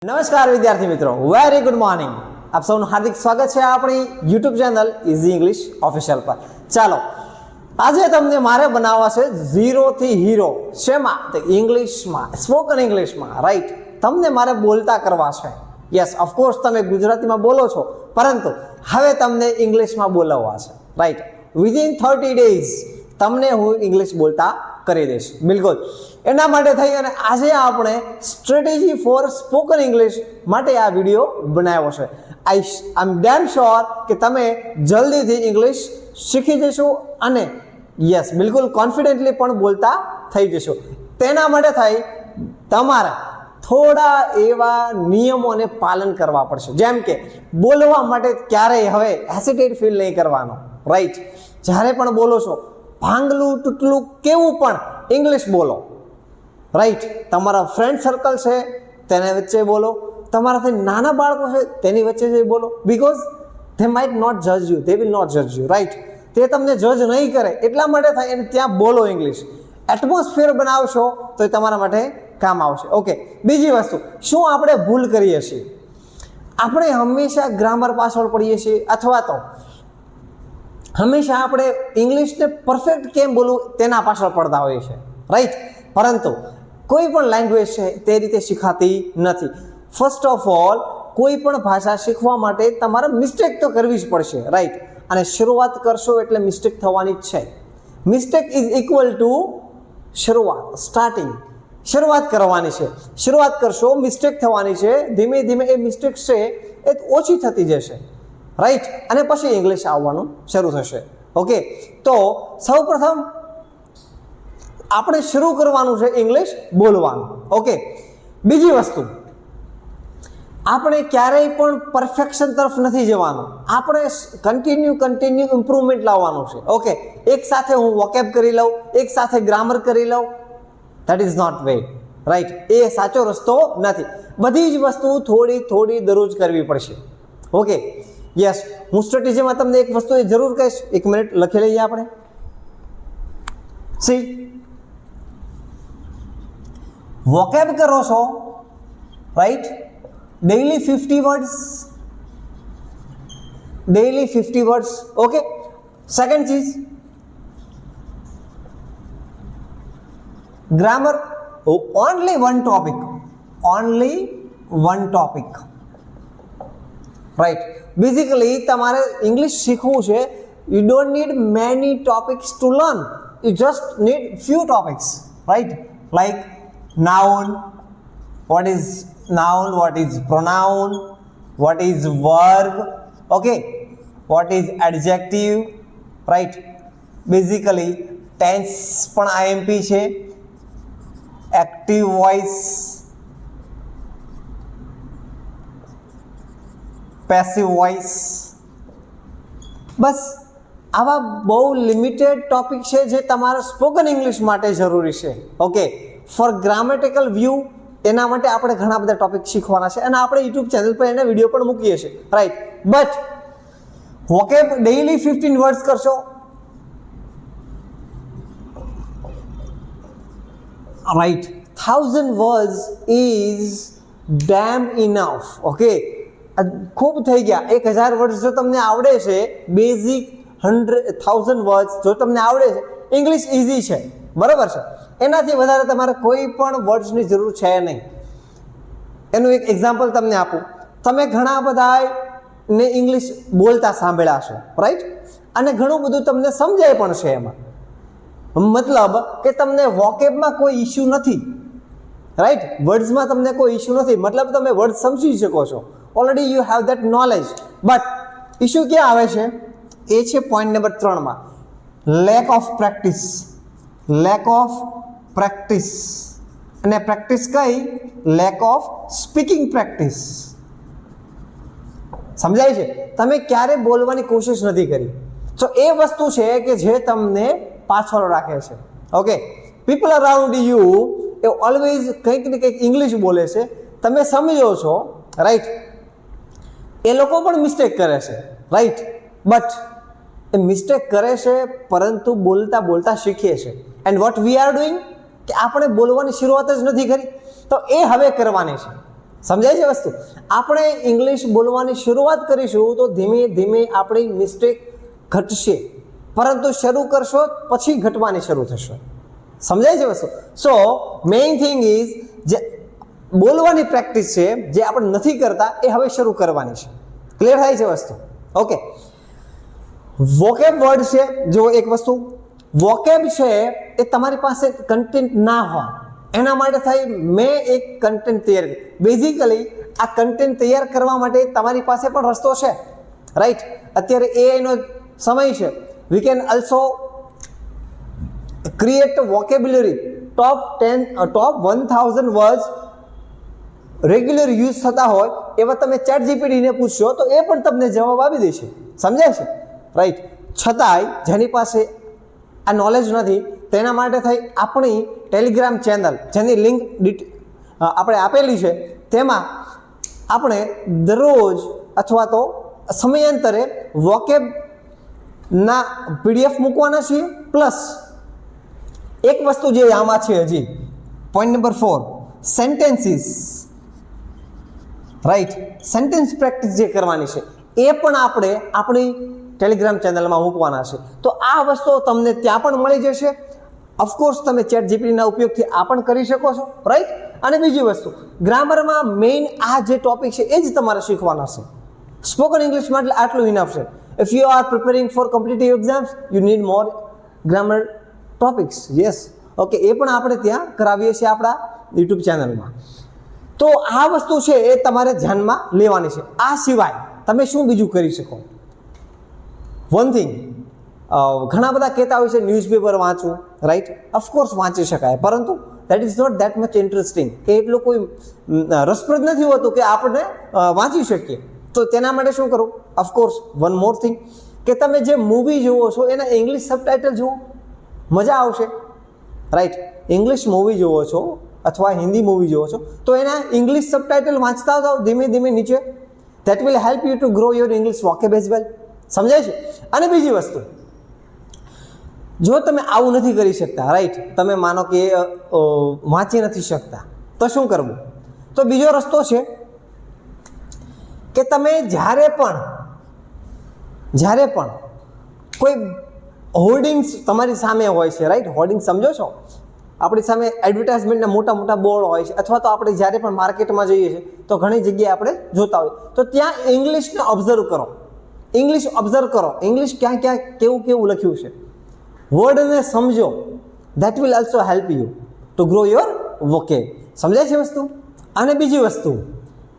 નમસ્કાર વિદ્યાર્થી મિત્રો, વેરી ગુડ મોર્નિંગ. આપ સૌનું હાર્દિક સ્વાગત છે આપણી YouTube channel easy English official પર. ચાલો, આજે તમને મારે બનાવવા છે 0 થી હીરો. શેમાં? તો ઇંગ્લિશમાં, સ્પોકન ઇંગ્લિશમાં. રાઈટ, તમને મારે બોલતા કરવા છે. યસ, ઓફકોર્સ તમે ગુજરાતીમાં બોલો છો, પરંતુ હવે તમને ઇંગ્લિશમાં બોલાવવા છે. રાઈટ, વિધિન 30 ડેઝ તમને હું ઇંગ્લિશ બોલતા કરી દઈશ. બિલકુલ, એના માટે થઈ અને આજે આપણે સ્ટ્રેટેજી ફોર સ્પોકન ઇંગ્લિશ માટે આ વિડીયો બનાવ્યો છે. આઈ એમ ડેમ શ્યોર કે તમે જલ્દીથી ઇંગ્લિશ શીખી જશો અને યસ, બિલકુલ કોન્ફિડન્ટલી પણ બોલતા થઈ જશો. તેના માટે થઈ તમારે થોડા એવા નિયમોને પાલન કરવા પડશે, જેમ કે બોલવા માટે ક્યારેય હવે હેસિટેટ ફીલ નહીં કરવાનો. રાઈટ, જ્યારે પણ બોલો છો ભાંગલું તૂટલું કેવું પણ ઇંગ્લિશ બોલો. રાઈટ, તમારા ફ્રેન્ડ સર્કલ છે તેના વચ્ચે બોલો, તમારાથી નાના બાળકો છે તેની વચ્ચે જઈ બોલો. બીકોઝ ધે માઇટ નોટ જજ યુ, ધે વિલ નોટ જજ યુ. રાઈટ, તે તમને જજ નહીં કરે એટલા માટે થાય અને ત્યાં બોલો ઇંગ્લિશ. એટમોસ્ફિયર બનાવશો તો એ તમારા માટે કામ આવશે. ઓકે, બીજી વસ્તુ, શું આપણે ભૂલ કરીએ છીએ? આપણે હંમેશા ગ્રામર પાછળ પડીએ છીએ, અથવા તો હંમેશા આપણે ઇંગ્લિશને પરફેક્ટ કેમ બોલવું તેના પાછળ પડતા હોઈએ છીએ. રાઈટ, પરંતુ કોઈ પણ લેંગ્વેજ છે તે રીતે શીખાતી નથી. ફર્સ્ટ ઓફ ઓલ, કોઈ પણ ભાષા શીખવા માટે તમારે મિસ્ટેક તો કરવી જ પડશે. રાઈટ, અને શરૂઆત કરશો એટલે મિસ્ટેક થવાની જ છે. મિસ્ટેક ઇઝ ઇક્વલ ટુ શરૂઆત, સ્ટાર્ટિંગ. શરૂઆત કરવાની છે, શરૂઆત કરશો, મિસ્ટેક થવાની છે. ધીમે ધીમે એ મિસ્ટેક છે એ ઓછી થતી જશે. રાઈટ, અને પછી ઇંગ્લિશ આવવાનું શરૂ થશે. ઓકે, તો સૌ પ્રથમ આપણે શરૂ કરવાનું છે ઇંગ્લિશ બોલવાનું. ઓકે, બીજી વસ્તુ, આપણે ક્યારેય પણ પરફેક્શન તરફ નથી જવાનું. આપણે કન્ટિન્યુ ઇમ્પ્રુવમેન્ટ લાવવાનું છે. ઓકે, એક સાથે હું વોકેબ કરી લઉં, એક સાથે ગ્રામર કરી લઉં, that is not way. Right, એ સાચો રસ્તો નથી. બધી જ વસ્તુ થોડી દરરોજ કરવી પડશે. ઓકે, યસ, હું સ્ટ્રેટેજીમાં તમને એક વસ્તુ જરૂર કહીશ. એક મિનિટ લખી લઈએ આપણે. સી, વોકેબ કરો છો, right, daily 50 words. Okay, second cheese, grammar, only one topic. Right, basically તમારે ઇંગ્લિશ શીખવું છે. You don't need many topics to learn, you just need few topics. Right, like noun, what is pronoun, what is verb, okay, what is adjective. Right, basically tense પણ IMP છે, active voice, passive voice. બસ આવા બહુ limited topic છે જે તમારા spoken English માટે જરૂરી છે. ઓકે, ફોર ગ્રામેટિકલ વ્યૂ એના માટે આપણે ઘણા બધા ટોપિક શીખવાના છે અને આપણે યુટ્યુબ ચેનલ પર એના વિડીયો પણ મૂકીએ છીએ. Right, but vocab daily 15 words કરશો. Right, 1000 words is damn enough. Okay, ખૂબ થઈ ગયા. 1000 વર્ડ્સ જો તમને આવડે છે, બેઝિક 1000 વર્ડ્સ જો તમને આવડે છે, ઇંગ્લિશ ઇઝી છે, બરાબર છે. એનાથી વધારે તમારે કોઈ પણ વર્ડ્સની જરૂર છે નહીં. એનું એક એક્ઝામ્પલ તમને આપું. તમે ઘણા બધા ને ઇંગ્લિશ બોલતા સાંભળ્યા છે, રાઈટ, અને ઘણું બધું તમને સમજાય પણ છે એમાં. મતલબ કે તમને વોકેબમાં કોઈ ઇશ્યુ નથી. રાઈટ, વર્ડ્સમાં તમને કોઈ ઇશ્યુ નથી, મતલબ તમે વર્ડ સમજી શકો છો. Already you have that knowledge. But issue ક્યાં આવે છે? એ છે પોઈન્ટ નંબર 3માં, લેક ઓફ પ્રેક્ટિસ. અને પ્રેક્ટિસ કઈ? Lack of speaking practice. સમજાય છે? તમે ક્યારે બોલવાની કોશિશ નથી કરી. તો એ વસ્તુ છે કે જે તમને પાછળ રાખે છે. Okay, people around you A always કંઈક ને કંઈક ઇંગ્લિશ બોલે છે, તમે સમજો છો. રાઈટ, એ લોકો પણ મિસ્ટેક કરે છે. રાઈટ, બટ એ મિસ્ટેક કરે છે પરંતુ બોલતા શીખે છે. And what we are doing, કે આપણે બોલવાની શરૂઆત જ નથી કરી, તો એ હવે કરવાની છે. સમજાય છે વસ્તુ? આપણે ઇંગ્લિશ બોલવાની શરૂઆત કરીશું તો ધીમે ધીમે આપણી મિસ્ટેક ઘટશે, પરંતુ શરૂ કરશો પછી ઘટવાની શરૂ થશે. સમજાય છે વસ્તુ? સો મેઇન થિંગ ઇઝ જે બોલવાની પ્રેક્ટિસ છે જે આપણે નથી કરતા એ હવે શરૂ કરવાની છે. ક્લિયર થાય છે વસ્તુ? ઓકે. વોકેબ વર્ડ છે, જો એક વસ્તુ વોકેબ છે એ તમારી પાસે કન્ટેન્ટ ના હોય એના માટે થઈ મેં એક કન્ટેન્ટ તૈયાર કર્યું. બેઝિકલી આ કન્ટેન્ટ તૈયાર કરવા માટે તમારી પાસે પણ રસ્તો છે, રાઈટ? અત્યારે એઆઈનો સમય છે. We can also create vocabulary top 1000 words regular use થતા હોય એવા તમે ચેટ જીપીટીને પૂછશો તો એ પણ તમને જવાબ આપી દેશે. સમજાય છે? રાઈટ? છતાંય જેની પાસે આ નોલેજ નથી તેના માટે થઈ આપણી ટેલિગ્રામ ચેનલ જેની લિંક આપણે આપેલી છે તેમાં આપણે દરરોજ અથવા તો સમયાંતરે વોકેબના પીડીએફ મૂકવાના છીએ. પ્લસ એક વસ્તુ જે આમાં છે હજી point number 4 sentences, right? Sentence practice જે કરવાની છે એ પણ આપણે આપણી ટેલિગ્રામ ચેનલમાં મૂકવાના છે. તો આ વસ્તુઓ તમને ત્યાં પણ મળી જશે. ઓફકોર્સ તમે ચેટ જીપીટીના ઉપયોગથી આ પણ કરી શકો છો, રાઈટ? અને બીજી વસ્તુ ગ્રામરમાં મેઇન આ જે ટોપિક છે એ જ તમારે શીખવાના છે. સ્પોકન ઇંગ્લિશમાં એટલે આટલું ઇનફ છે. If you are preparing for competitive exams you need more grammar topics. Yes, okay. એ પણ આપણે ત્યાં કરાવીએ છીએ આપણા યુટ્યુબ ચેનલમાં. તો આ વસ્તુ છે એ તમારે ધ્યાનમાં લેવાની છે. આ સિવાય તમે શું બીજું કરી શકો? વન થિંગ, ઘણા બધા કહેતા હોય છે ન્યૂઝપેપર વાંચવું, રાઈટ? ઓફકોર્સ વાંચી શકાય, પરંતુ that is not that much interesting. એ એટલું કોઈ રસપ્રદ નથી હોતું કે આપણે વાંચી શકીએ. તો તેના માટે શું કરવું? ઓફકોર્સ વન મોર થિંગ કે તમે જે મૂવી જુઓ છો એના ઇંગ્લિશ સબટાઇટલ જુઓ, મજા આવશે, રાઈટ? ઇંગ્લિશ મૂવી જુઓ છો અથવા હિન્દી મૂવી જુઓ છો તો એના ઇંગ્લિશ સબટાઇટલ વાંચતા જાઓ ધીમે ધીમે નીચે. That will help you two grow your English vocab as well. સમજાય છે? અને બીજી વસ્તુ, જો તમે આવું નથી કરી શકતા, રાઈટ? તમે માનો કે વાંચી નથી શકતા તો શું કરવું? તો બીજો રસ્તો છે કે તમે જ્યારે પણ કોઈ હોર્ડિંગ્સ તમારી સામે હોય છે, રાઈટ? હોર્ડિંગ સમજો છો? આપણી સામે એડવર્ટાઇઝમેન્ટના મોટા મોટા બોર્ડ હોય છે, અથવા તો આપણે જ્યારે પણ માર્કેટમાં જઈએ છીએ તો ઘણી જગ્યાએ આપણે જોતા હોઈએ તો ત્યાં ઇંગ્લિશને ઓબ્ઝર્વ કરો. ઇંગ્લિશ ઓબ્ઝર્વ કરો, ઇંગ્લિશ ક્યાં ક્યાં કેવું કેવું લખ્યું છે, વર્ડને સમજો. That will also help you two grow your vocab. સમજાય છે વસ્તુ? અને બીજી વસ્તુ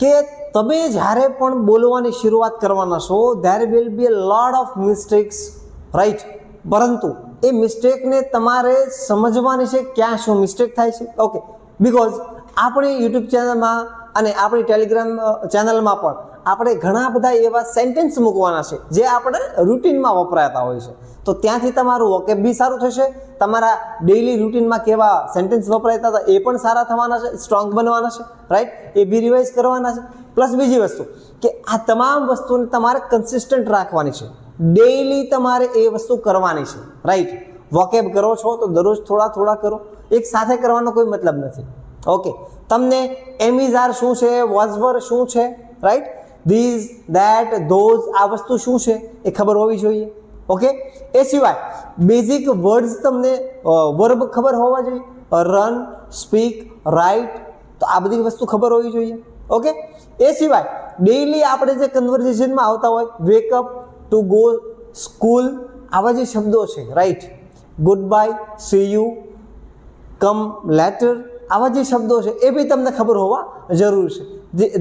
કે તમે જ્યારે પણ બોલવાની શરૂઆત કરવાના છો there will be a lot of mistakes, right? પરંતુ એ મિસ્ટેકને તમારે સમજવાની છે ક્યાં શું મિસ્ટેક થાય છે. ઓકે, બિકોઝ આપણી યુટ્યુબ ચેનલમાં અને આપણી ટેલિગ્રામ ચેનલમાં પણ આપણે ઘણા બધા એવા સેન્ટેન્સ મૂકવાના છે જે આપણે રૂટીનમાં વપરાતા હોય છે. તો ત્યાંથી તમારું વોકેબ બી સારું થશે, તમારા ડેઇલી રૂટીનમાં કેવા સેન્ટેન્સ વપરાતા હતા એ પણ સારા થવાના છે, સ્ટ્રોંગ બનવાના છે, રાઈટ? એ બી રિવાઇઝ કરવાના છે. પ્લસ બીજી વસ્તુ કે આ તમામ વસ્તુને તમારે કન્સિસ્ટન્ટ રાખવાની છે. ડેઇલી તમારે એ વસ્તુ કરવાની છે, રાઈટ? વોકેબ કરો છો તો દરરોજ થોડા થોડા કરો, એક સાથે કરવાનો કોઈ મતલબ નથી. ઓકે, તમને એમિઝાર શું છે, વોઝવર શું છે, રાઈટ? ધીઝ, ધેટ, ધોઝ, આ વસ્તુ શું છે એ ખબર હોવી જોઈએ. ઓકે, એ સિવાય બેઝિક વર્ડ્સ તમને વર્બ ખબર હોવા જોઈએ. રન, સ્પીક, રાઇટ, તો આ બધી વસ્તુ ખબર હોવી જોઈએ. ઓકે, એ સિવાય ડેઇલી આપણે જે કન્વર્ઝેશનમાં આવતા હોય વેકઅપ, ટુ ગો સ્કૂલ, આવા જે શબ્દો છે, right? Good bye, see you, come later, આવા જે શબ્દો છે એ બી તમને ખબર હોવા જરૂર છે.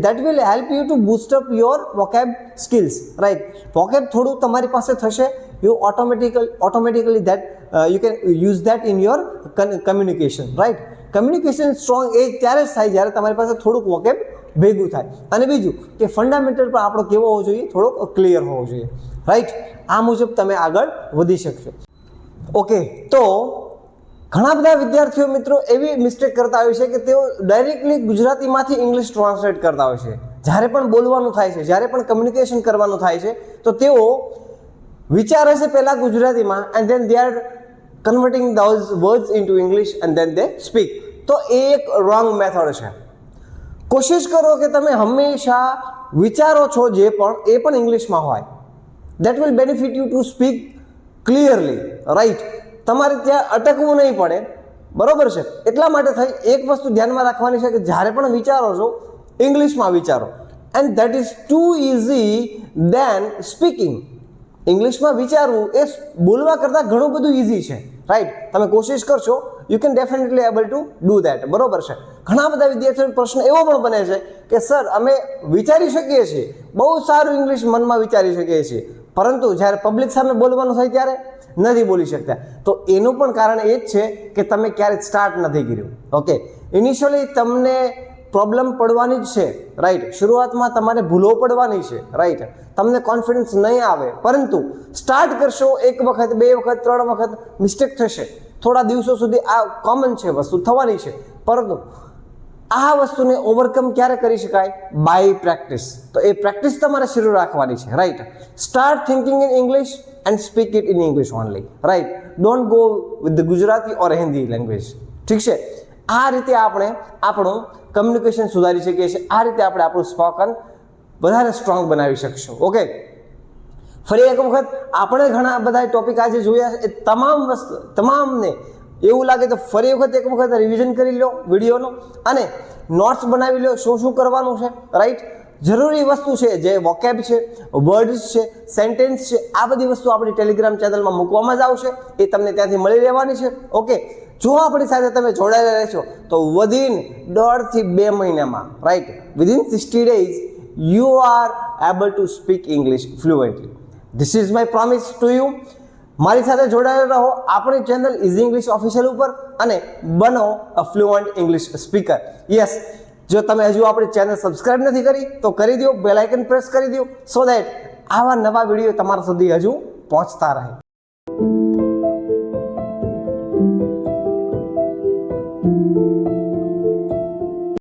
That will help you to boost up your vocab skills, right? Vocab થોડું તમારી પાસે થશે, you automatically that you can use that in your communication, right? Communication strong એ ત્યારે જ થાય જ્યારે તમારી પાસે થોડુંક vocab ભેગું થાય. અને બીજું કે ફંડામેન્ટલ પણ આપણો કેવો હોવો જોઈએ? થોડોક ક્લિયર હોવો જોઈએ, રાઈટ? આ મુજબ તમે આગળ વધી શકશો. ઓકે, તો ઘણા બધા વિદ્યાર્થીઓ મિત્રો એવી મિસ્ટેક કરતા હોય છે કે તેઓ ડાયરેક્ટલી ગુજરાતીમાંથી ઇંગ્લિશ ટ્રાન્સલેટ કરતા હોય છે. જ્યારે પણ બોલવાનું થાય છે, જ્યારે પણ કમ્યુનિકેશન કરવાનું થાય છે તો તેઓ વિચારે છે પહેલાં ગુજરાતીમાં and then they are converting those words into English and then they speak. તો એ એક રોંગ મેથડ છે. કોશિશ કરો કે તમે હંમેશા વિચારો છો જે પણ એ પણ ઇંગ્લિશમાં હોય. That will benefit you to speak clearly, right. તમારે ત્યાં અટકવું નહીં પડે, બરોબર છે. એટલા માટે થઈ એક વસ્તુ ધ્યાનમાં રાખવાની છે કે જ્યારે પણ વિચારો છો ઇંગ્લિશમાં વિચારો. And that is too easy than speaking. ઇંગ્લિશમાં વિચારવું એ બોલવા કરતાં ઘણું બધું ઇઝી છે, રાઈટ. તમે કોશિશ કરશો, you can definitely able to do that, બરોબર છે. ઘણા બધા વિદ્યાર્થીઓનો પ્રશ્ન એવો પણ બને છે કે સર અમે વિચારી શકીએ છીએ, બહુ સારું ઇંગ્લિશ મનમાં વિચારી શકીએ છીએ, પરંતુ જ્યારે પબ્લિક સામે બોલવાનું થાય ત્યારે નથી બોલી શકતા. તો એનું પણ કારણ એ જ છે કે તમે ક્યારેય સ્ટાર્ટ નથી કર્યું. ઓકે, ઇનિશિયલી તમને પ્રોબ્લેમ પડવાની જ છે, રાઈટ. શરૂઆતમાં તમારે ભૂલો પડવાની છે, રાઈટ. તમને કોન્ફિડન્સ નહીં આવે, પરંતુ સ્ટાર્ટ કરશો, એક વખત, બે વખત, ત્રણ વખત મિસ્ટેક થશે. થોડા દિવસો સુધી આ કોમન છે, વસ્તુ થવાની છે, પરંતુ આ વસ્તુને ઓવરકમ ક્યારે કરી શકાય? By practice. તો એ પ્રેક્ટિસ તમારે શરૂ રાખવાની છે, right. Start thinking in English and speak it in English only, right. Don't go with the Gujarati or Hindi language, ઠીક છે. આ રીતે આપણે આપણું કમ્યુનિકેશન સુધારી શકીએ છીએ. આ રીતે આપણે આપણું સ્પોકન વધારે સ્ટ્રોંગ બનાવી શકશું. ઓકે, ફરી એક વખત આપણે ઘણા બધા ટોપિક આજે જોયા છે, એ તમામને એવું લાગે તો ફરી એક વખત રિવિઝન કરી લો વિડીયોનો અને નોટ્સ બનાવી લો શું શું કરવાનું છે, રાઈટ. જરૂરી વસ્તુ છે જે વોકેબ છે, વર્ડ્સ છે, સેન્ટેન્સ છે, આ બધી વસ્તુ આપણી ટેલિગ્રામ ચેનલમાં મૂકવામાં જ આવશે, એ તમને ત્યાંથી મળી રહેવાની છે. ઓકે, જો આપણી સાથે તમે જોડાયેલા રહેશો તો વિધિન 1.5 થી 2 મહિનામાં, right, within 60 days you are able to speak English fluently. This is my promise to you. મારી સાથે જોડાયેલા રહો આપણી ચેનલ ઇઝી ઇંગ્લિશ ઓફિશિયલ ઉપર અને બનો અ ફ્લુઅન્ટ ઇંગ્લિશ સ્પીકર. યસ, જો તમે હજુ આપણી ચેનલ સબસ્ક્રાઇબ નથી કરી તો કરી દો, બેલ આઇકન પ્રેસ કરી દો, સો દેટ આવા નવા વિડીયો તમારા સુધી હજુ પહોંચતા રહે.